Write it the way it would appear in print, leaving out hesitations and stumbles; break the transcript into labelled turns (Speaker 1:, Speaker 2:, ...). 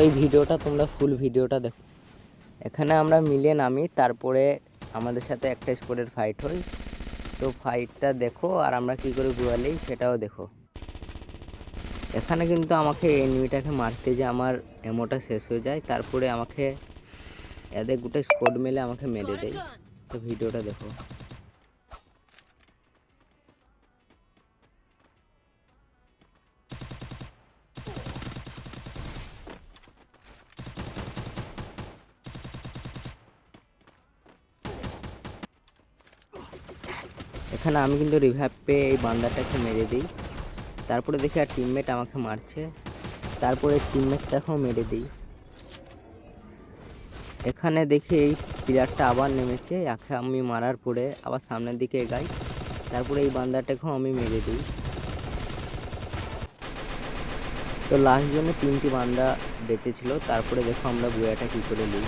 Speaker 1: এই ভিডিওটা তোমরা ফুল ভিডিওটা দেখো। এখানে আমরা মিলে নামি, তারপরে আমাদের সাথে একটা স্কোয়াডের ফাইট হয়। তো ফাইটটা দেখো আর আমরা কী করে গুয়ালি সেটাও দেখো। এখানে কিন্তু আমাকে এনিমিটাকে মারতে যে আমার এমোটা শেষ হয়ে যায়, তারপরে আমাকে এদের গোটে স্কোয়াড মিলে আমাকে মেরে দেয়। তো ভিডিওটা দেখো। এখানে আমি কিন্তু রিভাইভ পেয়ে এই বান্দাটাকে মেরে দিই। তারপরে দেখি আর টিমমেট আমাকে মারছে, তারপরে টিমমেটটাকেও মেরে দিই। এখানে দেখি এই প্লেয়ারটা আবার নেমেছে, একে আমি মারার পরে আবার সামনের দিকে এগাই, তারপরে এই বান্দাটাকেও আমি মেরে দিই। তো লাস্ট জন্য 3টি বান্দা বেঁচে ছিল। তারপরে দেখো আমরা বুয়াটা কী করে নিই।